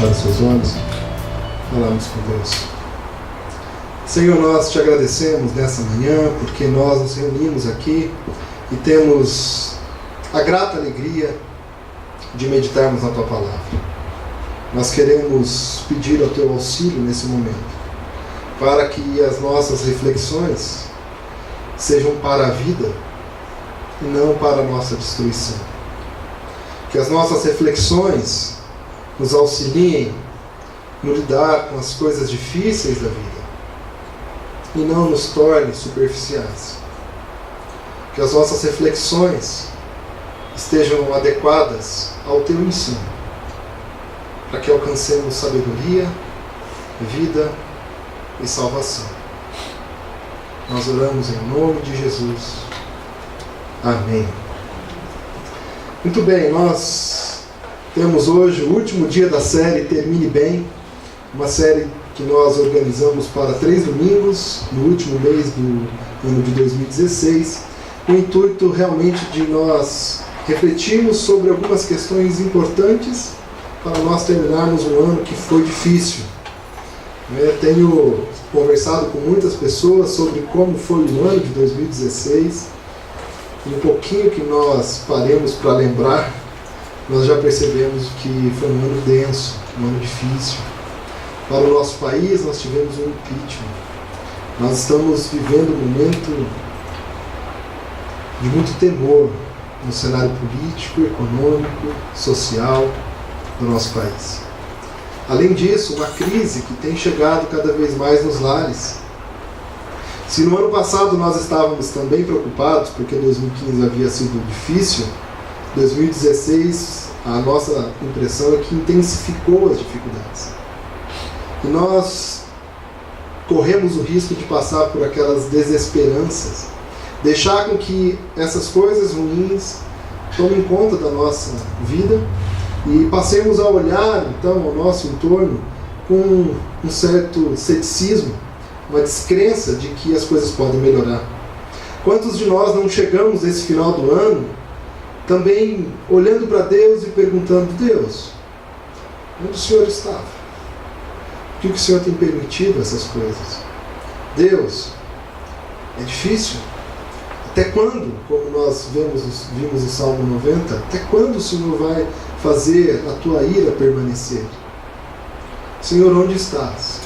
fechar os seus olhos, falamos com Deus. Senhor, nós te agradecemos nessa manhã, porque nós nos reunimos aqui e temos a grata alegria de meditarmos na tua palavra. Nós queremos pedir ao teu auxílio nesse momento, para que as nossas reflexões sejam para a vida e não para a nossa destruição. Que as nossas reflexões nos auxiliem no lidar com as coisas difíceis da vida e não nos tornem superficiais. Que as nossas reflexões estejam adequadas ao teu ensino, para que alcancemos sabedoria, vida e salvação. Nós oramos em nome de Jesus. Amém. Muito bem, nós temos hoje o último dia da série Termine Bem, uma série que nós organizamos para 3 domingos, no último mês do ano de 2016, com o intuito realmente de nós refletirmos sobre algumas questões importantes para nós terminarmos um ano que foi difícil. Tenho conversado com muitas pessoas sobre como foi o ano de 2016. Um pouquinho que nós paremos para lembrar, nós já percebemos que foi um ano denso, um ano difícil. Para o nosso país, nós tivemos um impeachment. Nós estamos vivendo um momento de muito temor no cenário político, econômico, social do nosso país. Além disso, uma crise que tem chegado cada vez mais nos lares. Se no ano passado nós estávamos também preocupados, porque 2015 havia sido difícil, 2016 a nossa impressão é que intensificou as dificuldades. E nós corremos o risco de passar por aquelas desesperanças, deixar com que essas coisas ruins tomem conta da nossa vida e passemos a olhar então ao nosso entorno com um certo ceticismo, uma descrença de que as coisas podem melhorar. Quantos de nós não chegamos nesse final do ano também olhando para Deus e perguntando: Deus, onde o Senhor estava? Por que o Senhor tem permitido essas coisas? Deus, é difícil? Até quando, como nós vimos o Salmo 90, até quando o Senhor vai fazer a tua ira permanecer? Senhor, onde estás?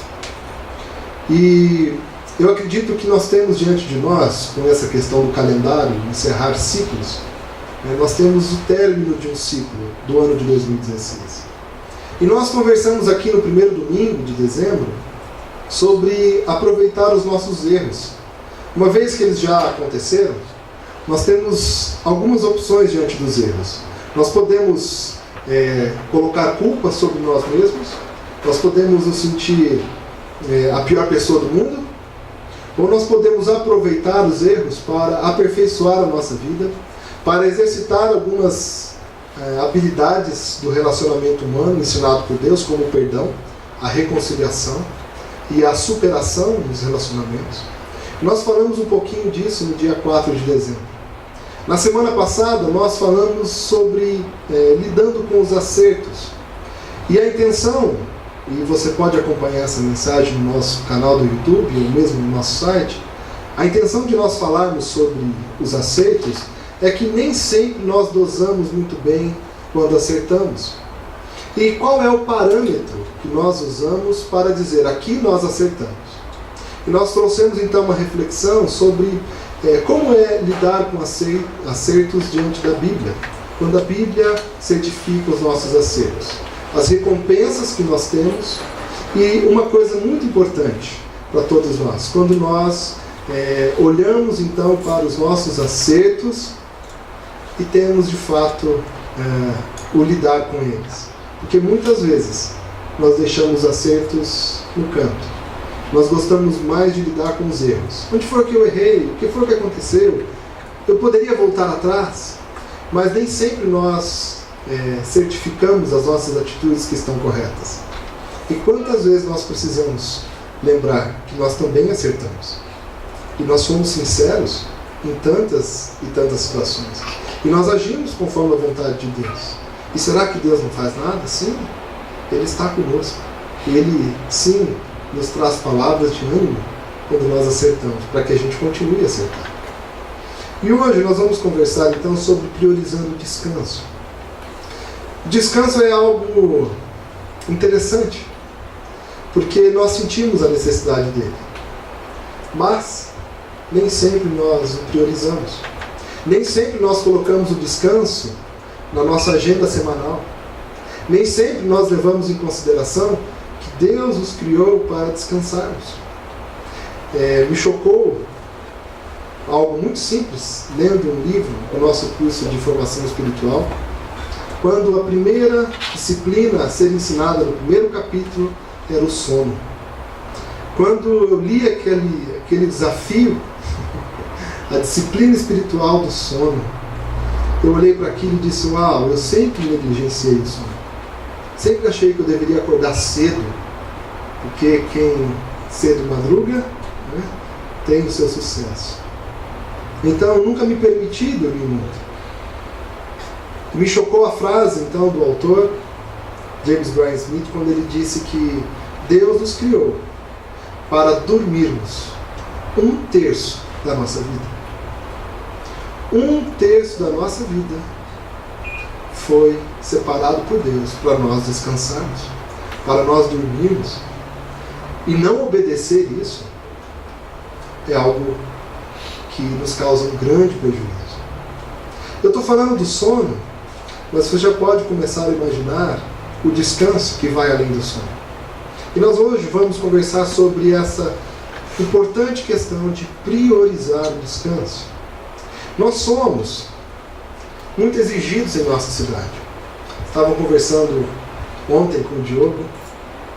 E eu acredito que nós temos diante de nós, com essa questão do calendário, encerrar ciclos, nós temos o término de um ciclo do ano de 2016. E nós conversamos aqui no primeiro domingo de dezembro sobre aproveitar os nossos erros. Uma vez que eles já aconteceram, nós temos algumas opções diante dos erros. Nós podemos colocar culpa sobre nós mesmos, nós podemos nos sentir a pior pessoa do mundo, ou nós podemos aproveitar os erros para aperfeiçoar a nossa vida, para exercitar algumas habilidades do relacionamento humano ensinado por Deus, como o perdão, a reconciliação e a superação dos relacionamentos. Nós falamos um pouquinho disso no dia 4 de dezembro. Na semana passada nós falamos sobre lidando com os acertos. E a intenção, e você pode acompanhar essa mensagem no nosso canal do YouTube ou mesmo no nosso site, a intenção de nós falarmos sobre os acertos é que nem sempre nós dosamos muito bem quando acertamos. E qual é o parâmetro que nós usamos para dizer aqui nós acertamos? E nós trouxemos então uma reflexão sobre como é lidar com acertos diante da Bíblia, quando a Bíblia certifica os nossos acertos, as recompensas que nós temos. E uma coisa muito importante para todos nós, quando nós olhamos então para os nossos acertos e temos de fato o lidar com eles. Porque muitas vezes nós deixamos acertos no canto. Nós gostamos mais de lidar com os erros. Onde foi que eu errei? O que foi que aconteceu? Eu poderia voltar atrás, mas nem sempre nós certificamos as nossas atitudes que estão corretas. E quantas vezes nós precisamos lembrar que nós também acertamos? E nós somos sinceros em tantas e tantas situações. E nós agimos conforme a vontade de Deus. E será que Deus não faz nada? Sim. Ele está conosco. Ele, sim, nos traz palavras de ânimo quando nós acertamos, para que a gente continue a acertar. E hoje nós vamos conversar então sobre priorizando o descanso. O descanso é algo interessante, porque nós sentimos a necessidade dele, mas nem sempre nós o priorizamos. Nem sempre nós colocamos o descanso na nossa agenda semanal. Nem sempre nós levamos em consideração que Deus nos criou para descansarmos. Me chocou algo muito simples, lendo um livro do nosso curso de formação espiritual, quando a primeira disciplina a ser ensinada no primeiro capítulo era o sono. Quando eu li aquele desafio, a disciplina espiritual do sono, eu olhei para aquilo e disse: uau, eu sempre negligenciei o sono. Sempre achei que eu deveria acordar cedo, porque quem cedo madruga, né, tem o seu sucesso. Então eu nunca me permiti dormir muito. Me chocou a frase então do autor James Bryan Smith, quando ele disse que Deus nos criou para dormirmos 1/3 da nossa vida. 1/3 da nossa vida foi separado por Deus para nós descansarmos, para nós dormirmos. E não obedecer isso é algo que nos causa um grande prejuízo. Eu estou falando do sono, mas você já pode começar a imaginar o descanso que vai além do sono. E nós hoje vamos conversar sobre essa importante questão de priorizar o descanso. Nós somos muito exigidos em nossa cidade. Estava conversando ontem com o Diogo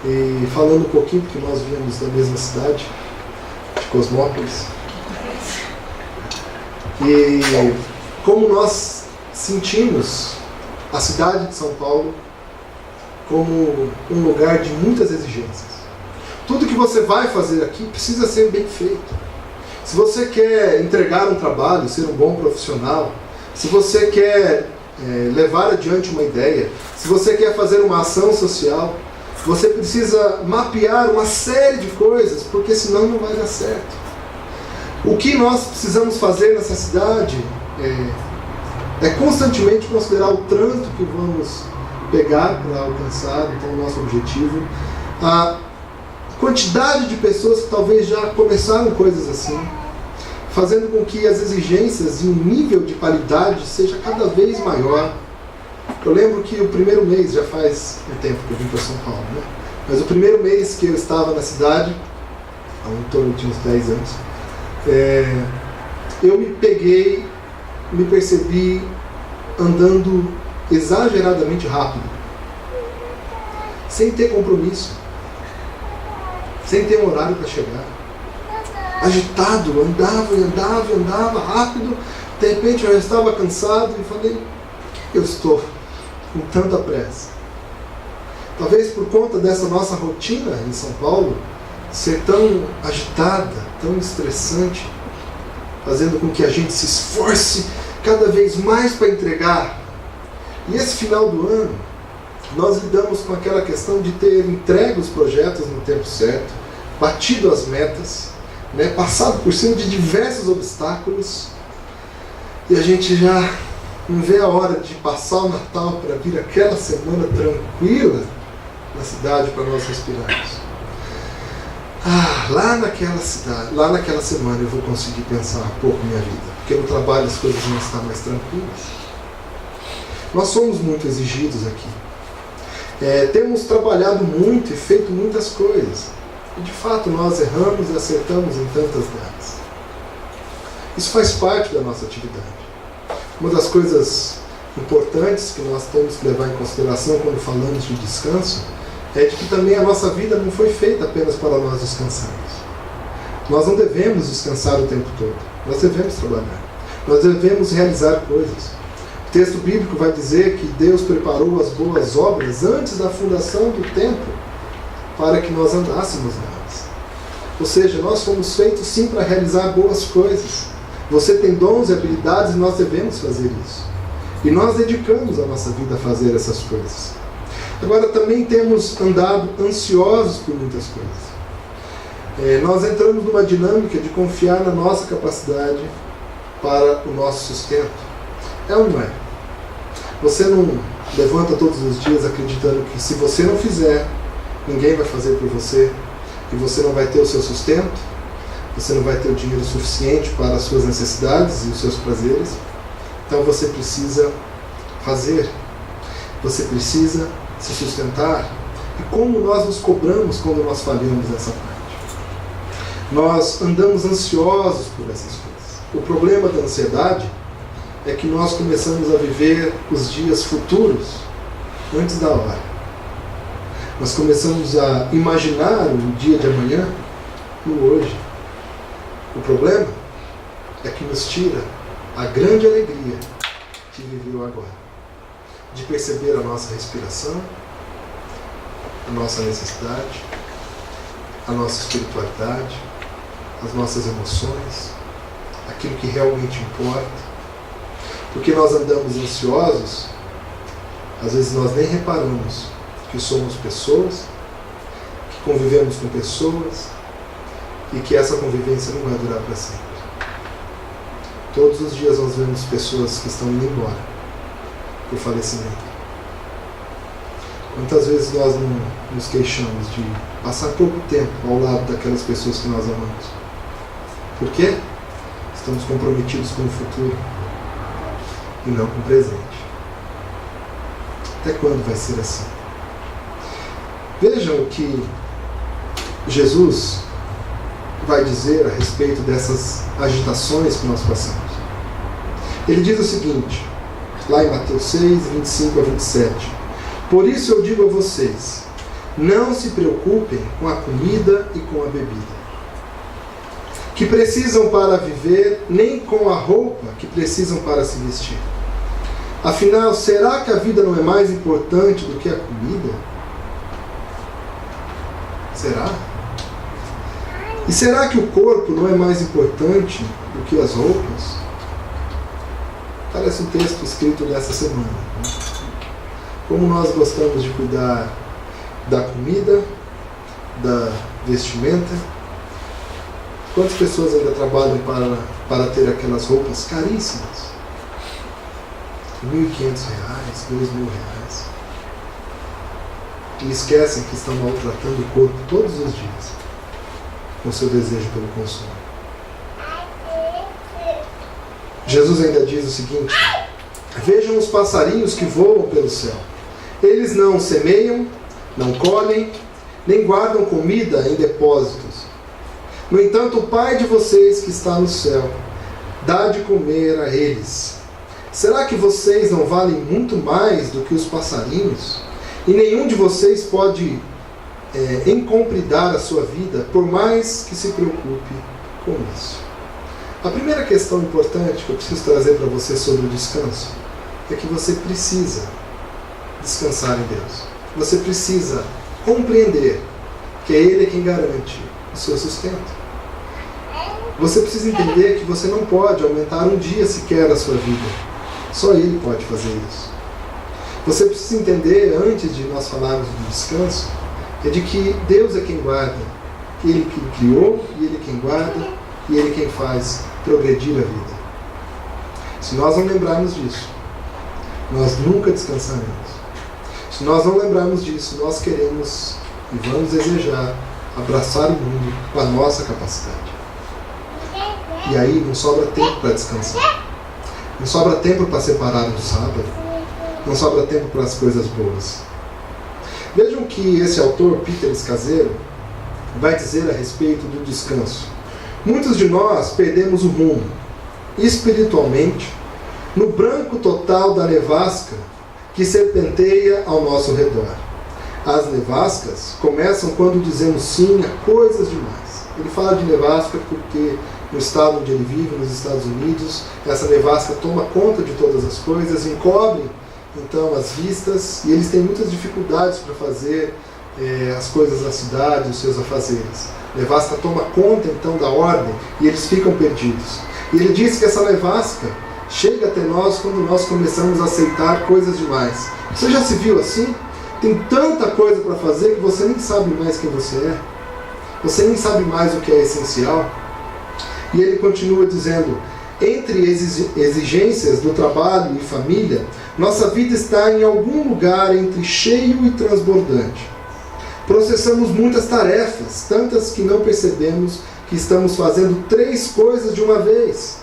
e falando um pouquinho, porque nós viemos da mesma cidade, de Cosmópolis. E como nós sentimos a cidade de São Paulo como um lugar de muitas exigências. Tudo que você vai fazer aqui precisa ser bem feito. Se você quer entregar um trabalho, ser um bom profissional, se você quer levar adiante uma ideia, se você quer fazer uma ação social, você precisa mapear uma série de coisas, porque senão não vai dar certo. O que nós precisamos fazer nessa cidade é constantemente considerar o trânsito que vamos pegar para alcançar então, o nosso objetivo, a quantidade de pessoas que talvez já começaram coisas assim, fazendo com que as exigências e o nível de qualidade seja cada vez maior. Eu lembro que o primeiro mês, já faz um tempo que eu vim para São Paulo, né? Mas o primeiro mês que eu estava na cidade, há em torno de uns 10 anos, eu me percebi andando exageradamente rápido, sem ter compromisso, sem ter um horário para chegar. Agitado, andava rápido, de repente eu já estava cansado e falei: por que eu estou com tanta pressa? Talvez por conta dessa nossa rotina em São Paulo ser tão agitada, tão estressante, fazendo com que a gente se esforce cada vez mais para entregar. E esse final do ano, nós lidamos com aquela questão de ter entregue os projetos no tempo certo, batido as metas, passado por cima de diversos obstáculos, e a gente já não vê a hora de passar o Natal para vir aquela semana tranquila na cidade para nós respirarmos. Lá naquela semana eu vou conseguir pensar um pouco minha vida, porque no trabalho as coisas vão estar mais tranquilas. Nós somos muito exigidos aqui. Temos trabalhado muito e feito muitas coisas. E de fato nós erramos e acertamos em tantas delas. Isso faz parte da nossa atividade. Uma das coisas importantes que nós temos que levar em consideração quando falamos de descanso é de que também a nossa vida não foi feita apenas para nós descansarmos. Nós não devemos descansar o tempo todo. Nós devemos trabalhar. Nós devemos realizar coisas. O texto bíblico vai dizer que Deus preparou as boas obras antes da fundação do tempo para que nós andássemos nelas. Ou seja, nós fomos feitos sim para realizar boas coisas. Você tem dons e habilidades e nós devemos fazer isso. E nós dedicamos a nossa vida a fazer essas coisas. Agora, também temos andado ansiosos por muitas coisas. Nós entramos numa dinâmica de confiar na nossa capacidade para o nosso sustento. É ou não é? Você não levanta todos os dias acreditando que se você não fizer, ninguém vai fazer por você, e você não vai ter o seu sustento, você não vai ter o dinheiro suficiente para as suas necessidades e os seus prazeres. Então você precisa fazer, você precisa se sustentar. E como nós nos cobramos quando nós falhamos nessa parte? Nós andamos ansiosos por essas coisas. O problema da ansiedade é que nós começamos a viver os dias futuros antes da hora. Nós começamos a imaginar o dia de amanhã no hoje. O problema é que nos tira a grande alegria de viver o agora, de perceber a nossa respiração, a nossa necessidade, a nossa espiritualidade, as nossas emoções, aquilo que realmente importa. Porque nós andamos ansiosos, às vezes nós nem reparamos que somos pessoas, que convivemos com pessoas e que essa convivência não vai durar para sempre. Todos os dias nós vemos pessoas que estão indo embora por falecimento. Quantas vezes nós não nos queixamos de passar pouco tempo ao lado daquelas pessoas que nós amamos? Por quê? Estamos comprometidos com o futuro e não com o presente. Até quando vai ser assim? Vejam o que Jesus vai dizer a respeito dessas agitações que nós passamos. Ele diz o seguinte, lá em Mateus 6, 25 a 27. Por isso eu digo a vocês, não se preocupem com a comida e com a bebida, que precisam para viver, nem com a roupa que precisam para se vestir. Afinal, será que a vida não é mais importante do que a comida? Será? E será que o corpo não é mais importante do que as roupas? Parece um texto escrito nessa semana. Né? Como nós gostamos de cuidar da comida, da vestimenta. Quantas pessoas ainda trabalham para ter aquelas roupas caríssimas? R$ 1.500, R$ 2.000. E esquecem que estão maltratando o corpo todos os dias com seu desejo pelo consumo. Jesus ainda diz o seguinte: vejam os passarinhos que voam pelo céu. Eles não semeiam, não colhem, nem guardam comida em depósitos. No entanto, o Pai de vocês que está no céu dá de comer a eles. Será que vocês não valem muito mais do que os passarinhos? E nenhum de vocês pode encompridar a sua vida, por mais que se preocupe com isso. A primeira questão importante que eu preciso trazer para você sobre o descanso é que você precisa descansar em Deus. Você precisa compreender que é Ele quem garante o seu sustento. Você precisa entender que você não pode aumentar um dia sequer a sua vida. Só Ele pode fazer isso. Você precisa entender, antes de nós falarmos do descanso, é de que Deus é quem guarda. Ele quem criou, e Ele quem guarda, e Ele quem faz progredir a vida. Se nós não lembrarmos disso, nós nunca descansaremos. Se nós não lembrarmos disso, nós queremos e vamos desejar abraçar o mundo com a nossa capacidade. E aí não sobra tempo para descansar. Não sobra tempo para separar um sábado. Não sobra tempo para as coisas boas. Vejam que esse autor, Peter Scazzero, vai dizer a respeito do descanso. Muitos de nós perdemos o rumo, espiritualmente, no branco total da nevasca que serpenteia ao nosso redor. As nevascas começam quando dizemos sim a coisas demais. Ele fala de nevasca porque no estado onde ele vive, nos Estados Unidos, essa nevasca toma conta de todas as coisas, encobre então as vistas, e eles têm muitas dificuldades para fazer as coisas da cidade, os seus afazeres. A nevasca toma conta então da ordem e eles ficam perdidos. E ele diz que essa nevasca chega até nós quando nós começamos a aceitar coisas demais. Você já se viu assim? Tem tanta coisa para fazer que você nem sabe mais quem você é. Você nem sabe mais o que é essencial. E ele continua dizendo: entre exigências do trabalho e família, nossa vida está em algum lugar entre cheio e transbordante. Processamos muitas tarefas, tantas que não percebemos que estamos fazendo 3 coisas de uma vez.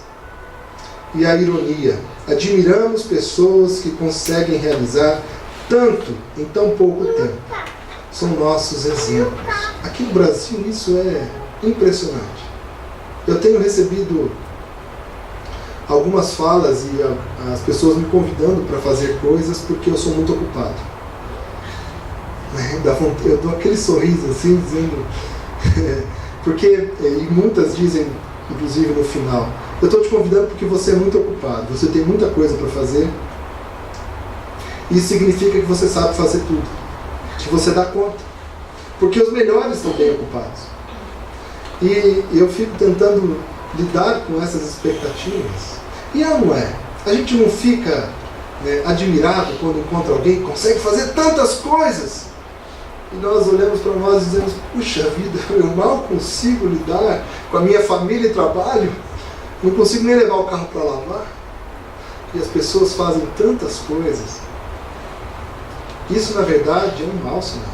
E a ironia: admiramos pessoas que conseguem realizar tanto em tão pouco tempo. São nossos exemplos. Aqui no Brasil isso é impressionante. Eu tenho recebido algumas falas e as pessoas me convidando para fazer coisas porque eu sou muito ocupado. Eu dou aquele sorriso assim, dizendo... porque, e muitas dizem, inclusive no final, eu estou te convidando porque você é muito ocupado, você tem muita coisa para fazer. Isso significa que você sabe fazer tudo, que você dá conta. Porque os melhores estão bem ocupados. E eu fico tentando lidar com essas expectativas. E não é. A gente não fica admirado quando encontra alguém que consegue fazer tantas coisas. E nós olhamos para nós e dizemos: puxa vida, eu mal consigo lidar com a minha família e trabalho. Não consigo nem levar o carro para lavar. E as pessoas fazem tantas coisas. Isso, na verdade, é um mau sinal.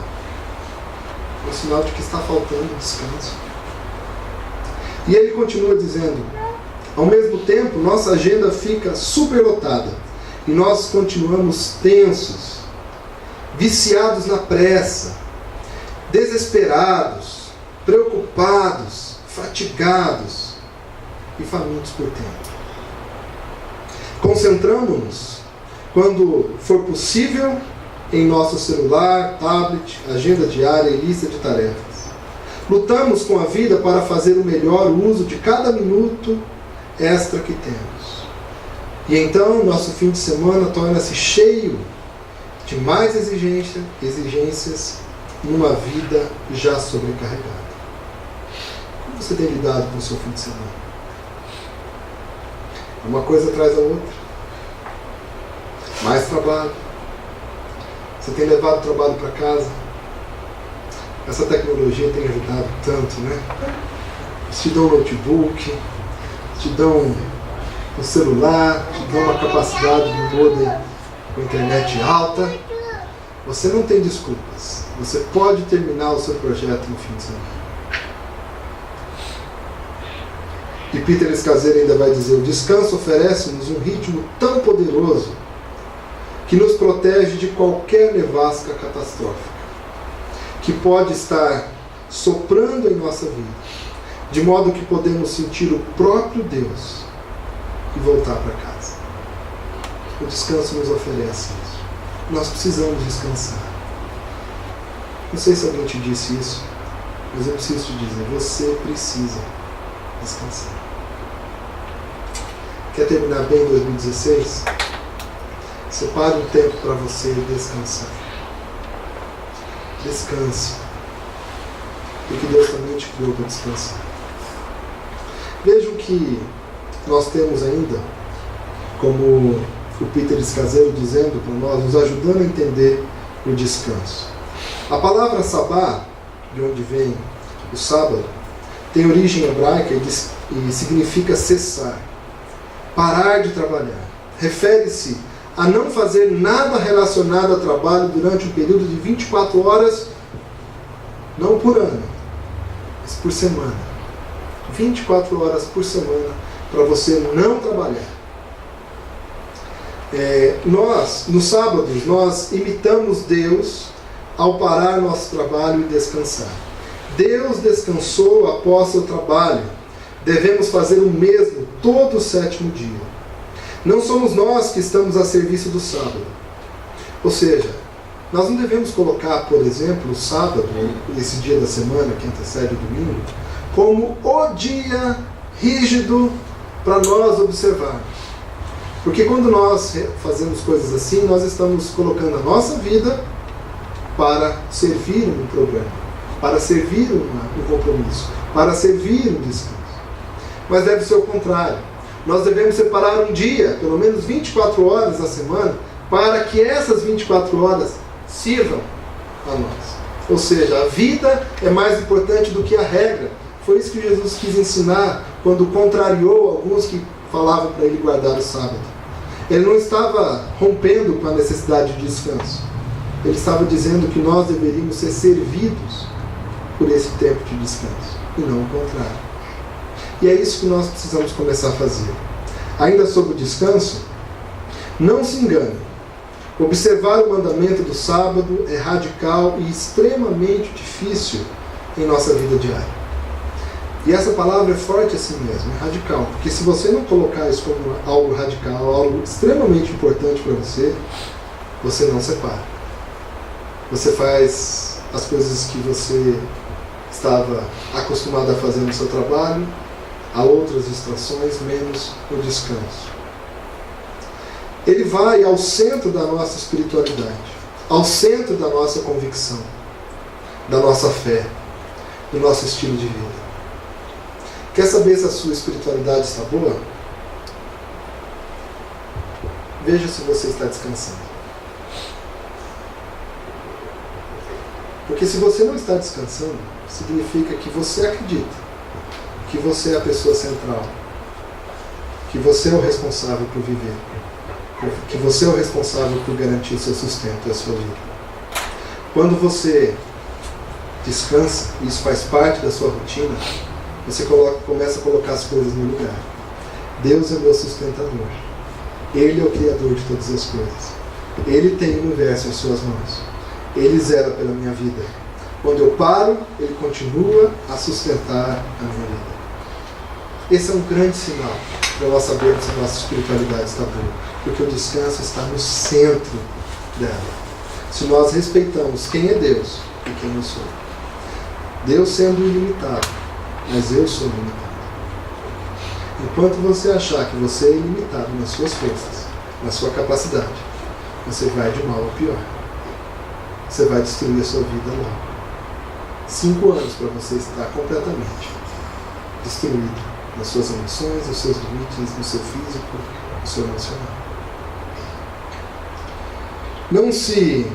É um sinal de que está faltando descanso. E ele continua dizendo: ao mesmo tempo, nossa agenda fica superlotada e nós continuamos tensos, viciados na pressa, desesperados, preocupados, fatigados e famintos por tempo. Concentramos-nos, quando for possível, em nosso celular, tablet, agenda diária e lista de tarefas. Lutamos com a vida para fazer o melhor uso de cada minuto extra que temos. E então, nosso fim de semana torna-se cheio de mais exigências numa vida já sobrecarregada. Como você tem lidado com o seu fim de semana? Uma coisa atrás da outra. Mais trabalho. Você tem levado o trabalho para casa? Essa tecnologia tem ajudado tanto, né? Eles te dão um notebook, te dão um celular, te dão uma capacidade de modem com internet alta. Você não tem desculpas. Você pode terminar o seu projeto no fim de semana. E Peter Scazzero ainda vai dizer: o descanso oferece-nos um ritmo tão poderoso que nos protege de qualquer nevasca catastrófica que pode estar soprando em nossa vida, de modo que podemos sentir o próprio Deus e voltar para casa. O descanso nos oferece isso. Nós precisamos descansar. Não sei se alguém te disse isso, mas eu preciso te dizer: você precisa descansar. Quer terminar bem 2016? Separe um tempo para você descansar. Descanse. Porque Deus também te criou para descansar. Vejam que nós temos ainda, como o Peter Scazzero dizendo para nós, nos ajudando a entender o descanso. A palavra sabá, de onde vem o sábado, tem origem hebraica e significa cessar, parar de trabalhar. Refere-se a não fazer nada relacionado a trabalho durante um período de 24 horas, não por ano, mas por semana. 24 horas por semana para você não trabalhar. Nós, nos sábados, nós imitamos Deus ao parar nosso trabalho e descansar. Deus descansou após seu trabalho. Devemos fazer o mesmo todo o 7º dia. Não somos nós que estamos a serviço do sábado. Ou seja, nós não devemos colocar, por exemplo, o sábado, esse dia da semana que antecede o domingo, como o dia rígido para nós observarmos. Porque quando nós fazemos coisas assim, nós estamos colocando a nossa vida para servir um programa, para servir um compromisso, para servir um descanso. Mas deve ser o contrário. Nós devemos separar um dia, pelo menos 24 horas na semana, para que essas 24 horas sirvam a nós. Ou seja, a vida é mais importante do que a regra. Foi isso que Jesus quis ensinar quando contrariou alguns que falavam para ele guardar o sábado. Ele não estava rompendo com a necessidade de descanso. Ele estava dizendo que nós deveríamos ser servidos por esse tempo de descanso, e não o contrário. E é isso que nós precisamos começar a fazer. Ainda sobre o descanso, não se engane. Observar o mandamento do sábado é radical e extremamente difícil em nossa vida diária. E essa palavra é forte assim mesmo, é radical. Porque se você não colocar isso como algo radical, algo extremamente importante para você, você não separa. Você faz as coisas que você estava acostumado a fazer no seu trabalho, há outras distrações, menos o descanso. Ele vai ao centro da nossa espiritualidade, ao centro da nossa convicção, da nossa fé, do nosso estilo de vida. Quer saber se a sua espiritualidade está boa? Veja se você está descansando. Porque se você não está descansando, significa que você acredita que você é a pessoa central, que você é o responsável por viver, que você é o responsável por garantir seu sustento e a sua vida. Quando você descansa, e isso faz parte da sua rotina, você começa a colocar as coisas no lugar. Deus é meu sustentador. Ele é o Criador de todas as coisas. Ele tem o universo em suas mãos. Ele zela pela minha vida. Quando eu paro, Ele continua a sustentar a minha vida. Esse é um grande sinal para nós sabermos se a nossa espiritualidade está boa. Porque o descanso está no centro dela. Se nós respeitamos quem é Deus e quem eu sou. Deus sendo ilimitado, mas eu sou limitado. Enquanto você achar que você é ilimitado nas suas forças, na sua capacidade, você vai de mal a pior. Você vai destruir a sua vida logo. 5 anos para você estar completamente destruído nas suas emoções, nos seus limites, no seu físico, no seu emocional. Não se...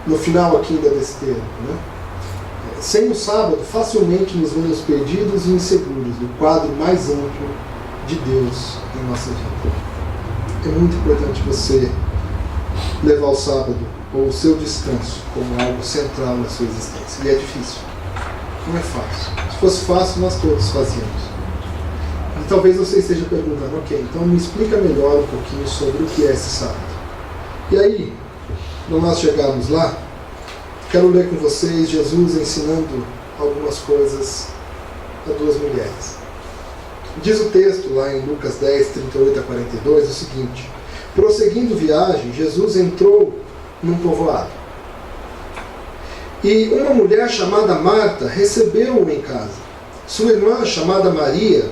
no final aqui ainda desse termo, né? Sem o sábado, facilmente nos vemos perdidos e inseguros do quadro mais amplo de Deus em nossa vida. É muito importante você levar o sábado ou o seu descanso como algo central na sua existência. E é difícil. Não é fácil. Se fosse fácil, nós todos fazíamos. E talvez você esteja perguntando, ok, então me explica melhor um pouquinho sobre o que é esse sábado. E aí, quando nós chegarmos lá, quero ler com vocês Jesus ensinando algumas coisas a 2 mulheres. Diz o texto lá em Lucas 10, 38 a 42, o seguinte: prosseguindo viagem, Jesus entrou num povoado. E uma mulher chamada Marta recebeu-o em casa. Sua irmã, chamada Maria,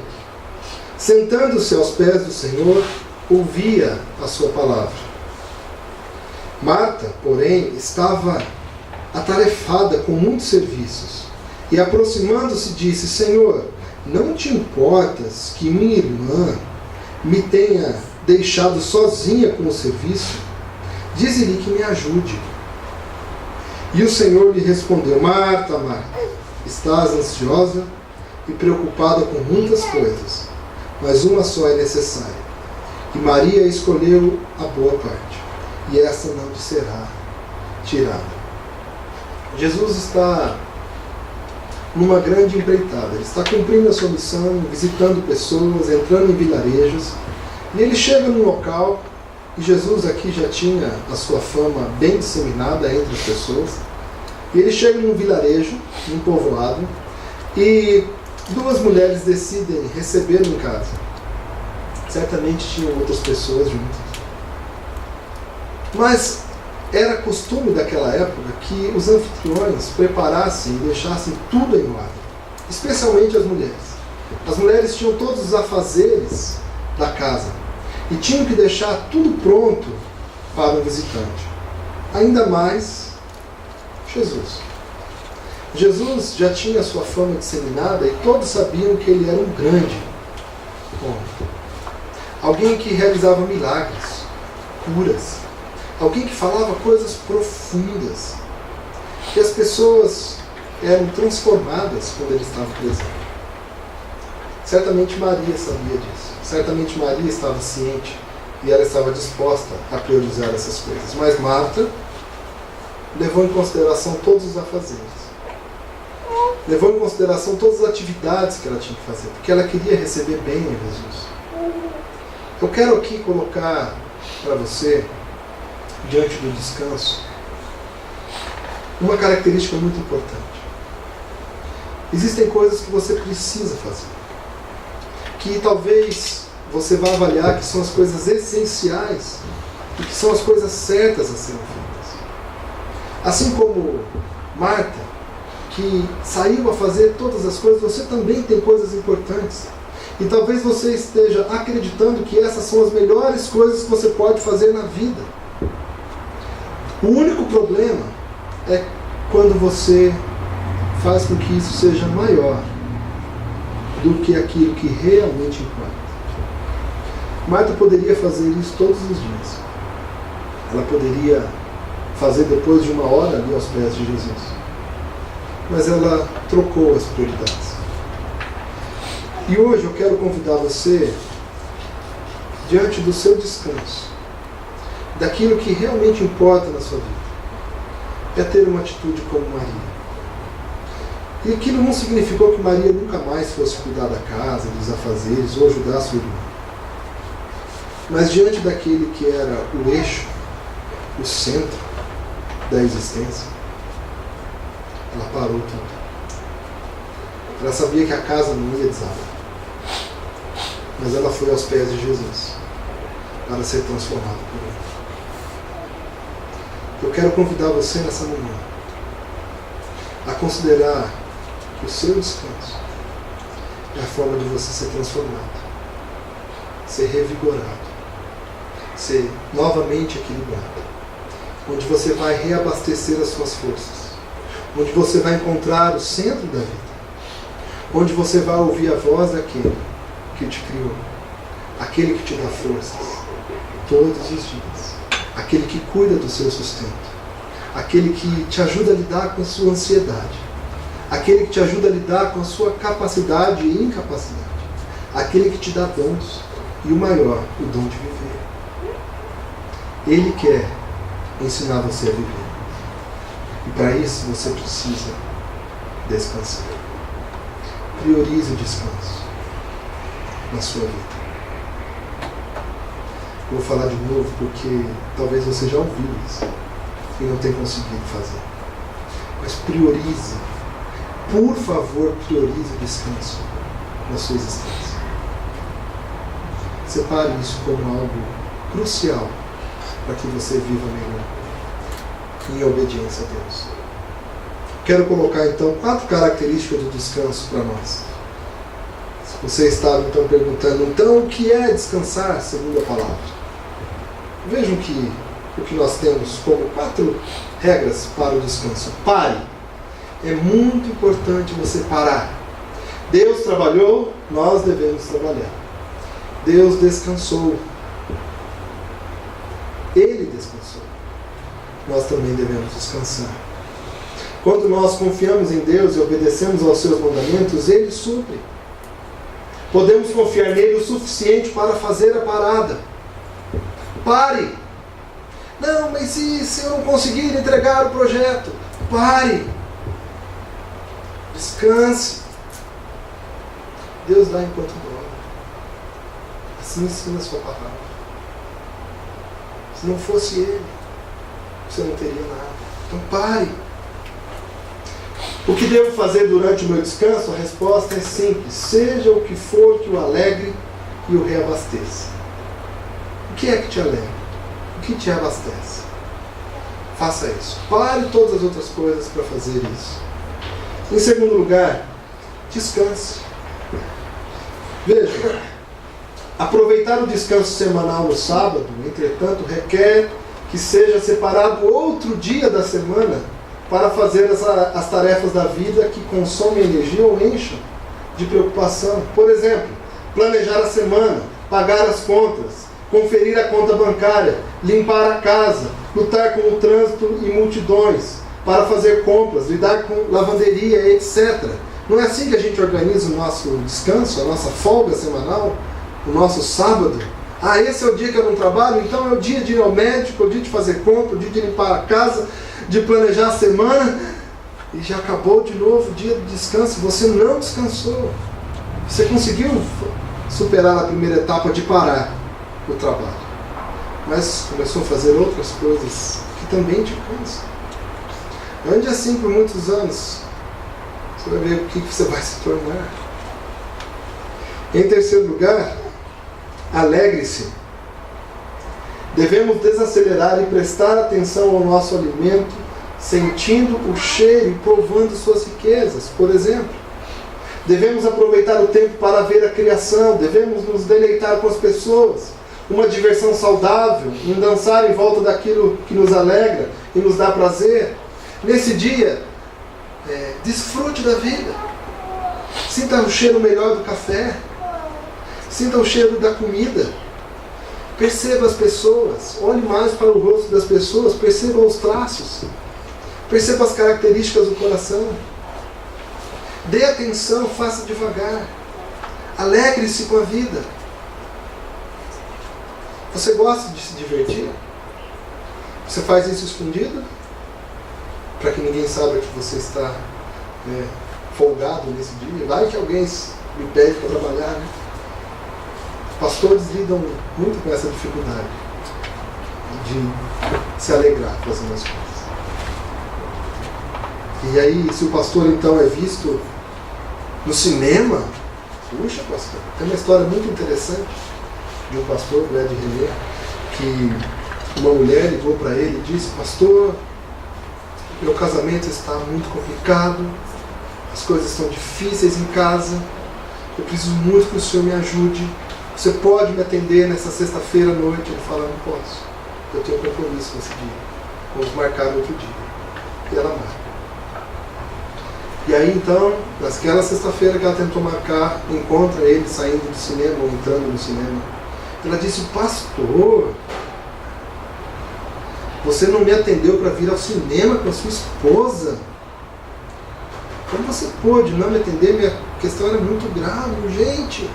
sentando-se aos pés do Senhor, ouvia a sua palavra. Marta, porém, estava atarefada com muitos serviços, e aproximando-se disse: Senhor, não te importas que minha irmã me tenha deixado sozinha com o serviço? Dize-lhe que me ajude. E o Senhor lhe respondeu: Marta, Marta, estás ansiosa e preocupada com muitas coisas, mas uma só é necessária. E Maria escolheu a boa parte, e essa não lhe será tirada. Jesus está numa grande empreitada. Ele está cumprindo a sua missão, visitando pessoas, entrando em vilarejos. E ele chega num local, e Jesus aqui já tinha a sua fama bem disseminada entre as pessoas. E ele chega num vilarejo, num povoado, e 2 mulheres decidem recebê-lo em casa. Certamente tinham outras pessoas juntas. Mas era costume daquela época que os anfitriões preparassem e deixassem tudo em ordem, especialmente as mulheres. As mulheres tinham todos os afazeres da casa e tinham que deixar tudo pronto para o visitante. Ainda mais Jesus. Jesus já tinha a sua fama disseminada e todos sabiam que ele era um grande homem. Alguém que realizava milagres, curas. Alguém que falava coisas profundas, que as pessoas eram transformadas quando ele estava presente. Certamente Maria sabia disso. Certamente Maria estava ciente e ela estava disposta a priorizar essas coisas. Mas Marta levou em consideração todos os afazeres. Levou em consideração todas as atividades que ela tinha que fazer, porque ela queria receber bem a Jesus. Eu quero aqui colocar para você, diante do descanso, uma característica muito importante. Existem coisas que você precisa fazer, que talvez você vá avaliar que são as coisas essenciais e que são as coisas certas a serem feitas. Assim como Marta, que saiu a fazer todas as coisas, você também tem coisas importantes. E talvez você esteja acreditando que essas são as melhores coisas que você pode fazer na vida. O único problema é quando você faz com que isso seja maior do que aquilo que realmente importa. Marta poderia fazer isso todos os dias. Ela poderia fazer depois de uma hora ali aos pés de Jesus. Mas ela trocou as prioridades. E hoje eu quero convidar você, diante do seu descanso, daquilo que realmente importa na sua vida, é ter uma atitude como Maria. E aquilo não significou que Maria nunca mais fosse cuidar da casa, dos afazeres, ou ajudar a sua irmã. Mas diante daquele que era o eixo, o centro da existência, ela parou tudo. Ela sabia que a casa não ia desabar. Mas ela foi aos pés de Jesus para ser transformada por ele. Eu quero convidar você nessa manhã a considerar que o seu descanso é a forma de você ser transformado, ser revigorado, ser novamente equilibrado, onde você vai reabastecer as suas forças, onde você vai encontrar o centro da vida, onde você vai ouvir a voz daquele que te criou, aquele que te dá forças todos os dias, aquele que cuida do seu sustento, aquele que te ajuda a lidar com a sua ansiedade, aquele que te ajuda a lidar com a sua capacidade e incapacidade, aquele que te dá dons e o maior, o dom de viver. Ele quer ensinar você a viver. E para isso você precisa descansar. Priorize o descanso na sua vida. Eu vou falar de novo porque talvez você já ouviu isso e não tenha conseguido fazer. Mas priorize. Por favor, priorize o descanso na sua existência. Separe isso como algo crucial para que você viva melhor em obediência a Deus. Quero colocar então 4 características do descanso para nós. Se você estava então perguntando, então o que é descansar segundo a palavra? Vejam que o que nós temos como 4 regras para o descanso. Pare. É muito importante você parar. Deus trabalhou, nós devemos trabalhar. Deus descansou. Ele descansou. Nós também devemos descansar. Quando nós confiamos em Deus e obedecemos aos seus mandamentos, Ele supre. Podemos confiar nele o suficiente para fazer a parada. Pare. Não, mas se eu não conseguir entregar o projeto? Pare. Descanse. Deus dá enquanto dorme. Assim ensina a sua palavra. Se não fosse Ele, você não teria nada. Então pare. O que devo fazer durante o meu descanso? A resposta é simples. Seja o que for que o alegre e o reabasteça. O que é que te alegra? O que te abastece? Faça isso. Pare todas as outras coisas para fazer isso. Em segundo lugar, descanse. Veja, aproveitar o descanso semanal no sábado, entretanto, requer que seja separado outro dia da semana para fazer as tarefas da vida que consomem energia ou enchem de preocupação. Por exemplo, planejar a semana, pagar as contas, conferir a conta bancária, limpar a casa, lutar com o trânsito e multidões, para fazer compras, lidar com lavanderia, etc. Não é assim que a gente organiza o nosso descanso, a nossa folga semanal, o nosso sábado? Esse é o dia que eu não trabalho, então é o dia de ir ao médico, é o dia de fazer compra, é o dia de limpar a casa, de planejar a semana, e já acabou de novo o dia de descanso. Você não descansou. Você conseguiu superar a primeira etapa de parar o trabalho, mas começou a fazer outras coisas que também te cansam. Ande assim por muitos anos, você vai ver o que você vai se tornar. Em terceiro lugar, alegre-se. Devemos desacelerar e prestar atenção ao nosso alimento, sentindo o cheiro e provando suas riquezas. Por exemplo, devemos aproveitar o tempo para ver a criação, devemos nos deleitar com as pessoas, uma diversão saudável, um dançar em volta daquilo que nos alegra e nos dá prazer. Nesse dia, desfrute da vida. Sinta o cheiro melhor do café. Sinta o cheiro da comida. Perceba as pessoas. Olhe mais para o rosto das pessoas. Perceba os traços. Perceba as características do coração. Dê atenção, faça devagar. Alegre-se com a vida. Você gosta de se divertir? Você faz isso escondido? Para que ninguém saiba que você está folgado nesse dia. Vai que alguém me pede para trabalhar, né? Pastores lidam muito com essa dificuldade de se alegrar fazendo as coisas. E aí, se o pastor então é visto no cinema, puxa, pastor, tem uma história muito interessante de um pastor, Brad René, que uma mulher ligou para ele e disse: pastor, meu casamento está muito complicado, as coisas estão difíceis em casa, eu preciso muito que o senhor me ajude, você pode me atender nessa sexta-feira à noite? Ele fala: não posso, eu tenho compromisso nesse dia, vamos marcar outro dia. E ela marca. E aí então, naquela sexta-feira que ela tentou marcar, encontra ele saindo do cinema ou entrando no cinema. Ela disse: pastor, você não me atendeu para vir ao cinema com a sua esposa? Como você pôde não me atender? Minha questão era muito grave, urgente.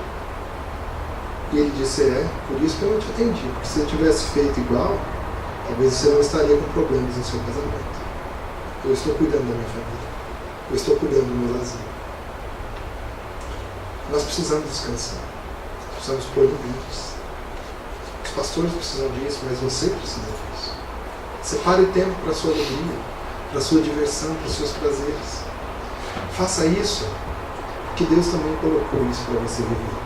E ele disse: por isso que eu não te atendi. Porque se eu tivesse feito igual, talvez você não estaria com problemas no seu casamento. Eu estou cuidando da minha família. Eu estou cuidando do meu lazer. Nós precisamos descansar. Precisamos pôr limites. Os pastores precisam disso, mas você precisa disso. Separe tempo para a sua alegria, para a sua diversão, para os seus prazeres. Faça isso, que Deus também colocou isso para você viver.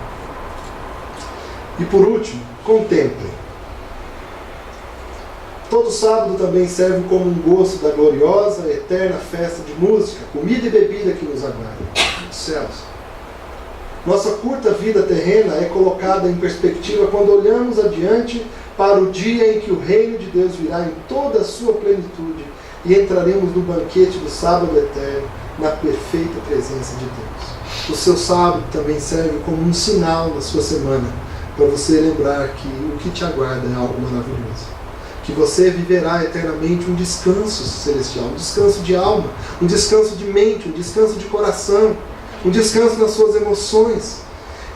E por último, contemple. Todo sábado também serve como um gosto da gloriosa, eterna festa de música, comida e bebida que nos aguarda nos céus. Nossa curta vida terrena é colocada em perspectiva quando olhamos adiante para o dia em que o reino de Deus virá em toda a sua plenitude e entraremos no banquete do sábado eterno, na perfeita presença de Deus. O seu sábado também serve como um sinal da sua semana, para você lembrar que o que te aguarda é algo maravilhoso. Que você viverá eternamente um descanso celestial, um descanso de alma, um descanso de mente, um descanso de coração, um descanso nas suas emoções.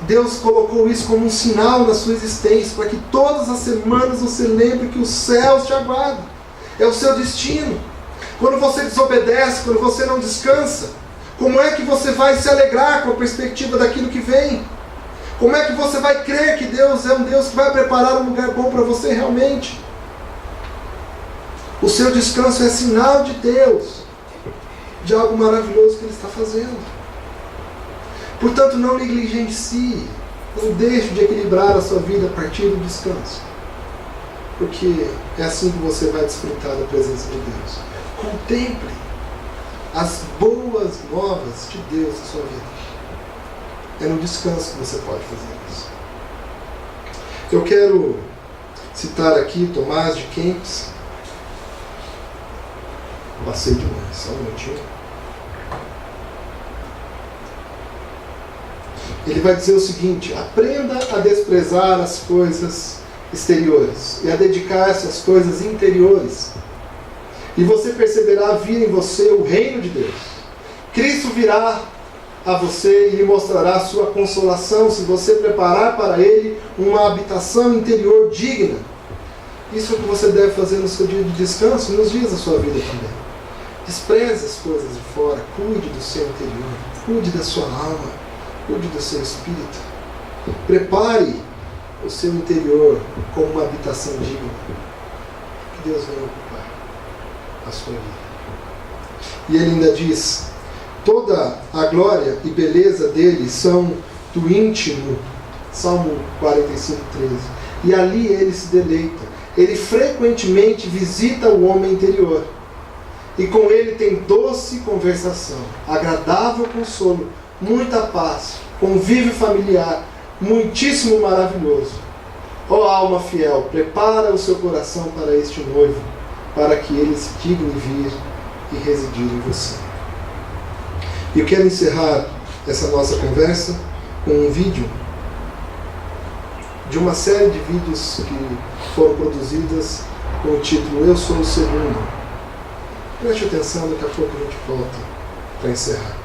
Deus colocou isso como um sinal na sua existência, para que todas as semanas você lembre que os céus te aguardam. É o seu destino. Quando você desobedece, quando você não descansa, como é que você vai se alegrar com a perspectiva daquilo que vem? Como é que você vai crer que Deus é um Deus que vai preparar um lugar bom para você realmente? O seu descanso é sinal de Deus, de algo maravilhoso que Ele está fazendo. Portanto, não negligencie, não deixe de equilibrar a sua vida a partir do descanso. Porque é assim que você vai desfrutar da presença de Deus. Contemple as boas novas de Deus na sua vida. É no descanso que você pode fazer isso. Eu quero citar aqui Tomás de Kempis. Passei demais, só um minutinho. Ele vai dizer o seguinte: aprenda a desprezar as coisas exteriores e a dedicar-se às coisas interiores. E você perceberá vir em você o reino de Deus. Cristo virá a você e lhe mostrará a sua consolação se você preparar para Ele uma habitação interior digna. Isso é o que você deve fazer no seu dia de descanso e nos dias da sua vida também. Despreze as coisas de fora, cuide do seu interior, cuide da sua alma, cuide do seu espírito. Prepare o seu interior como uma habitação digna. Que Deus venha ocupar a sua vida. E ele ainda diz: toda a glória e beleza dele são do íntimo. Salmo 45, 13. E ali ele se deleita. Ele frequentemente visita o homem interior. E com ele tem doce conversação, agradável consolo, muita paz, convívio familiar, muitíssimo maravilhoso. Ó alma fiel, prepara o seu coração para este noivo, para que ele se digne vir e residir em você. E eu quero encerrar essa nossa conversa com um vídeo de uma série de vídeos que foram produzidas com o título Eu Sou o Segundo. Preste atenção, daqui a pouco a gente volta para encerrar.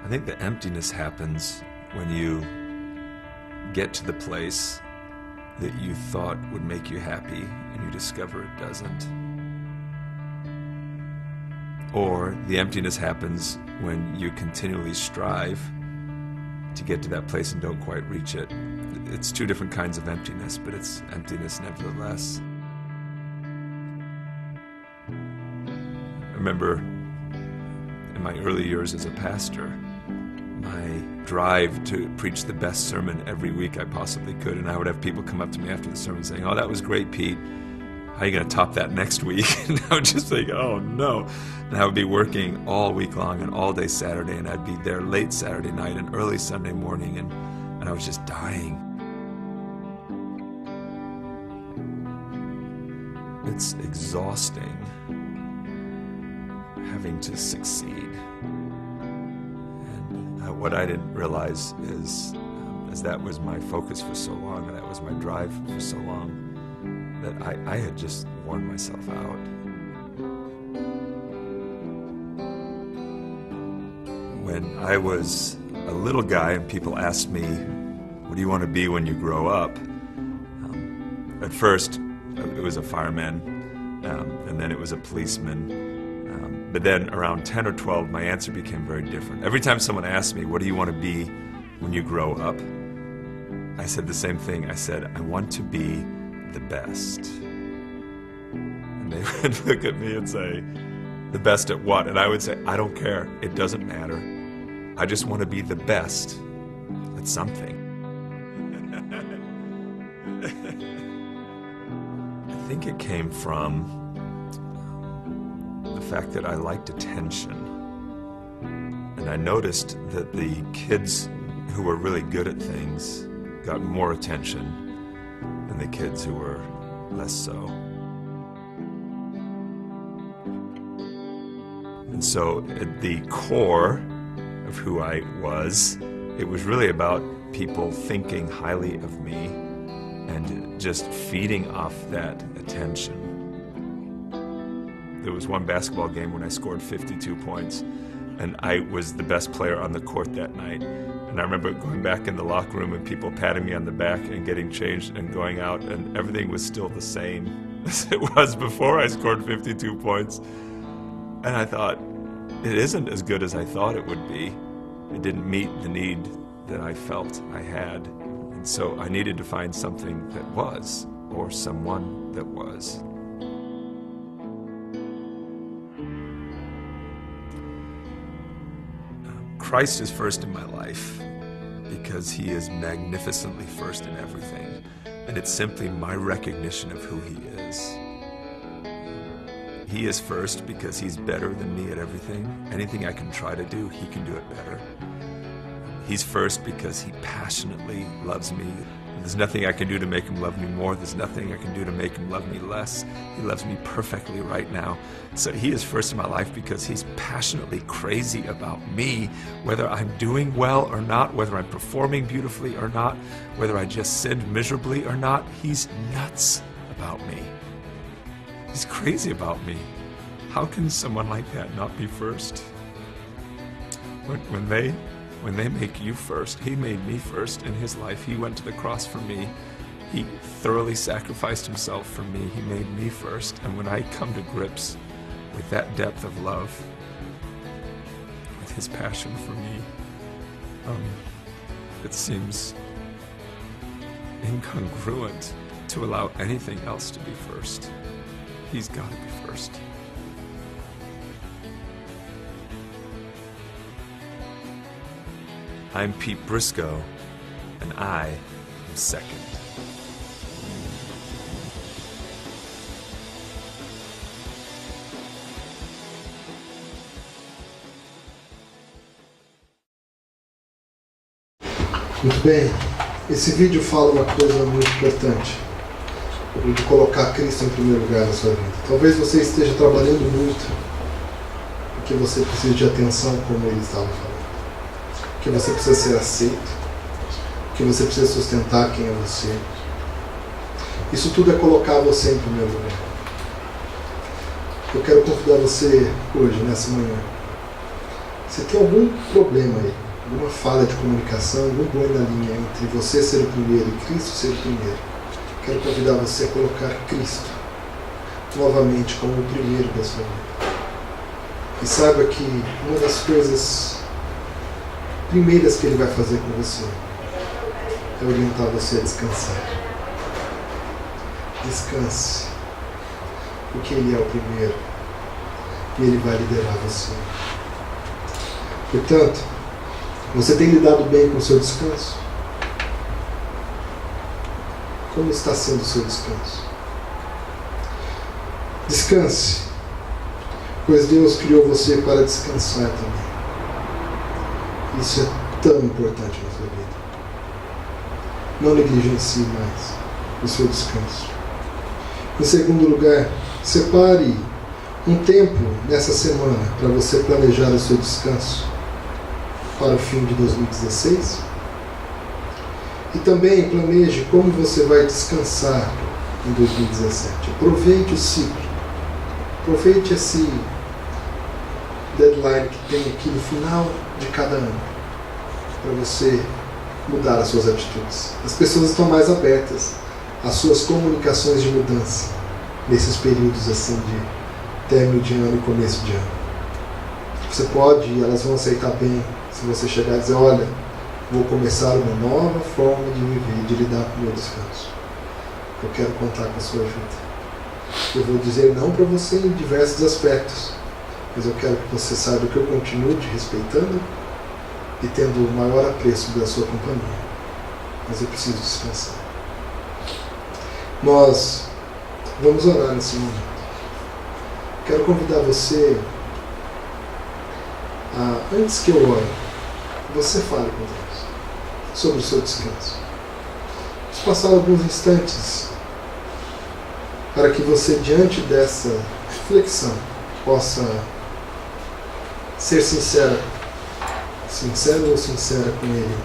I think the emptiness happens when you get to the place that you thought would make you happy and you discover it doesn't. Or the emptiness happens when you continually strive to get to that place and don't quite reach it. It's two different kinds of emptiness, but it's emptiness nevertheless. I remember in my early years as a pastor, my drive to preach the best sermon every week I possibly could, and I would have people come up to me after the sermon saying, "Oh, that was great, Pete. How are you going to top that next week?" And I would just think, "Oh, no." And I would be working all week long and all day Saturday, and I'd be there late Saturday night and early Sunday morning, and I was just dying. It's exhausting having to succeed. And what I didn't realize is, as that was my focus for so long, and that was my drive for so long, that I had just worn myself out. When I was a little guy and people asked me, "What do you want to be when you grow up?" At first, it was a fireman, and then it was a policeman. But then around 10 or 12, my answer became very different. Every time someone asked me, "What do you want to be when you grow up?" I said the same thing. I said, "I want to be the best." And they would look at me and say, "The best at what?" And I would say, "I don't care. It doesn't matter. I just want to be the best at something." I think it came from the fact that I liked attention. And I noticed that the kids who were really good at things got more attention than the kids who were less so. And so at the core of who I was, it was really about people thinking highly of me and just feeding off that attention. There was one basketball game when I scored 52 points, and I was the best player on the court that night. And I remember going back in the locker room and people patting me on the back and getting changed and going out, and everything was still the same as it was before I scored 52 points. And I thought, it isn't as good as I thought it would be. It didn't meet the need that I felt I had. And so I needed to find something that was, or someone that was. Christ is first in my life because he is magnificently first in everything. And it's simply my recognition of who he is. He is first because he's better than me at everything. Anything I can try to do, he can do it better. He's first because he passionately loves me. There's nothing I can do to make him love me more. There's nothing I can do to make him love me less. He loves me perfectly right now. So he is first in my life because he's passionately crazy about me, whether I'm doing well or not, whether I'm performing beautifully or not, whether I just sinned miserably or not. He's nuts about me. He's crazy about me. How can someone like that not be first? When they make you first, he made me first in his life. He went to the cross for me. He thoroughly sacrificed himself for me. He made me first. And when I come to grips with that depth of love, with his passion for me, it seems incongruent to allow anything else to be first. He's got to be first. I'm Pete Briscoe, and I am second. Muito bem, esse vídeo fala uma coisa muito importante, de colocar Cristo em primeiro lugar na sua vida. Talvez você esteja trabalhando muito, porque você precisa de atenção, como ele estava falando. Que você precisa ser aceito, que você precisa sustentar quem é você. Isso tudo é colocar você em primeiro lugar. Eu quero convidar você hoje, nessa manhã. Se tem algum problema aí, alguma falha de comunicação, algum boi na linha entre você ser o primeiro e Cristo ser o primeiro, quero convidar você a colocar Cristo novamente como o primeiro da sua vida. E saiba que uma das coisas primeiras que ele vai fazer com você é orientar você a descansar. Descanse, porque ele é o primeiro e ele vai liderar você. Portanto, você tem lidado bem com o seu descanso? Como está sendo o seu descanso? Descanse, pois Deus criou você para descansar também. Isso é tão importante na sua vida. Não negligencie mais o seu descanso. Em segundo lugar, separe um tempo nessa semana para você planejar o seu descanso para o fim de 2016. E também planeje como você vai descansar em 2017. Aproveite o ciclo. Aproveite esse deadline que tem aqui no final de cada ano, para você mudar as suas atitudes. As pessoas estão mais abertas às suas comunicações de mudança nesses períodos assim de término de ano e começo de ano. Você pode, e elas vão aceitar bem, se você chegar e dizer, olha, vou começar uma nova forma de viver, de lidar com o meu descanso. Eu quero contar com a sua ajuda. Eu vou dizer não para você em diversos aspectos, mas eu quero que você saiba que eu continuo te respeitando e tendo o maior apreço da sua companhia. Mas eu preciso descansar. Nós vamos orar nesse momento. Quero convidar você a, antes que eu ore, você fale com Deus sobre o seu descanso. Vamos passar alguns instantes para que você, diante dessa reflexão, possa ser sincero ou sincera com Ele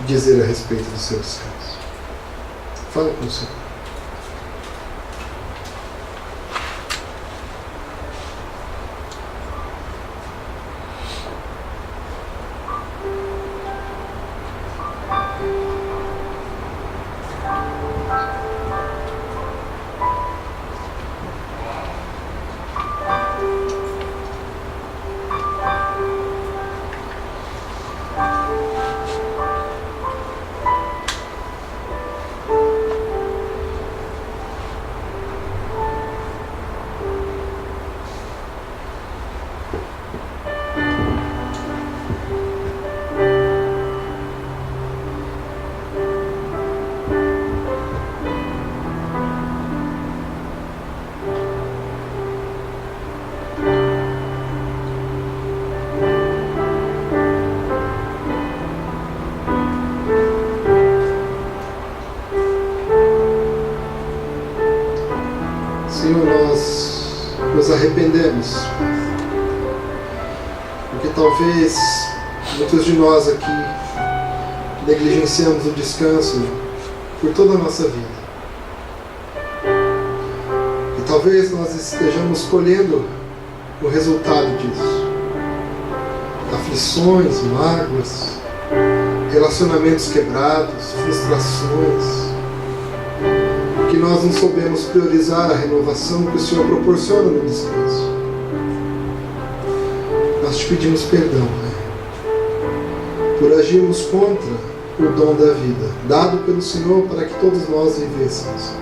e dizer a respeito do seu descanso. Fale com o Senhor. arrependemos. Porque talvez muitos de nós aqui negligenciamos o descanso por toda a nossa vida. E talvez nós estejamos colhendo o resultado disso. Aflições, mágoas, relacionamentos quebrados, frustrações. Que nós não soubemos priorizar a renovação que o Senhor proporciona no descanso. Nós te pedimos perdão, Pai, por agirmos contra o dom da vida, dado pelo Senhor para que todos nós vivêssemos.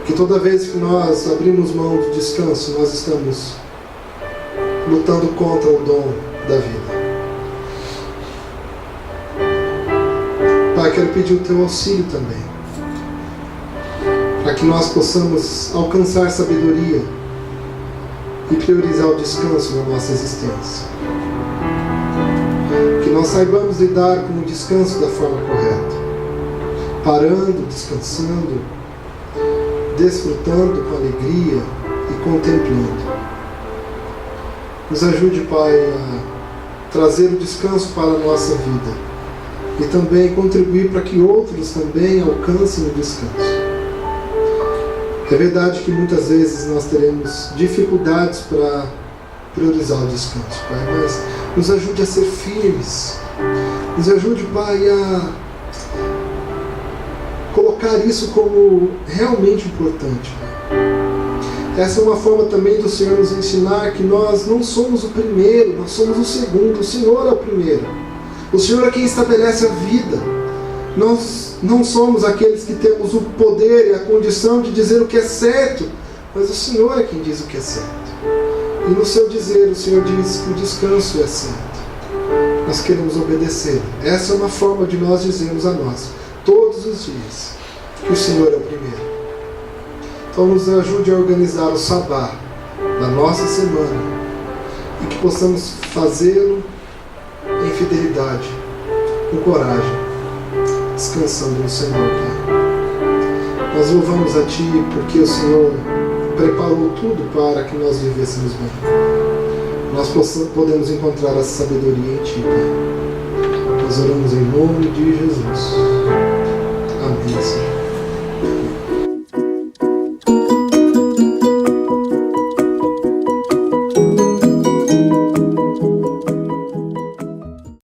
Que toda vez que nós abrimos mão do descanso, nós estamos lutando contra o dom da vida. Pai, quero pedir o teu auxílio também, para que nós possamos alcançar sabedoria e priorizar o descanso na nossa existência. Que nós saibamos lidar com o descanso da forma correta, parando, descansando, desfrutando com alegria e contemplando. Nos ajude, Pai, a trazer o descanso para a nossa vida e também contribuir para que outros também alcancem o descanso. É verdade que muitas vezes nós teremos dificuldades para priorizar o descanso, Pai, mas nos ajude a ser firmes. Nos ajude, Pai, a colocar isso como realmente importante, Pai. Essa é uma forma também do Senhor nos ensinar que nós não somos o primeiro, nós somos o segundo. O Senhor é o primeiro. O Senhor é quem estabelece a vida. Nós não somos aqueles que temos o poder e a condição de dizer o que é certo, mas o Senhor é quem diz o que é certo. E no seu dizer, o Senhor diz que o descanso é certo. Nós queremos obedecer. Essa é uma forma de nós dizermos a nós, todos os dias, que o Senhor é o primeiro. Então nos ajude a organizar o sabá da nossa semana e que possamos fazê-lo em fidelidade, com coragem, descansando no Senhor, Pai. Nós louvamos a Ti porque o Senhor preparou tudo para que nós vivêssemos bem. Nós podemos encontrar essa sabedoria em Ti, Pai. Nós oramos em nome de Jesus. Amém.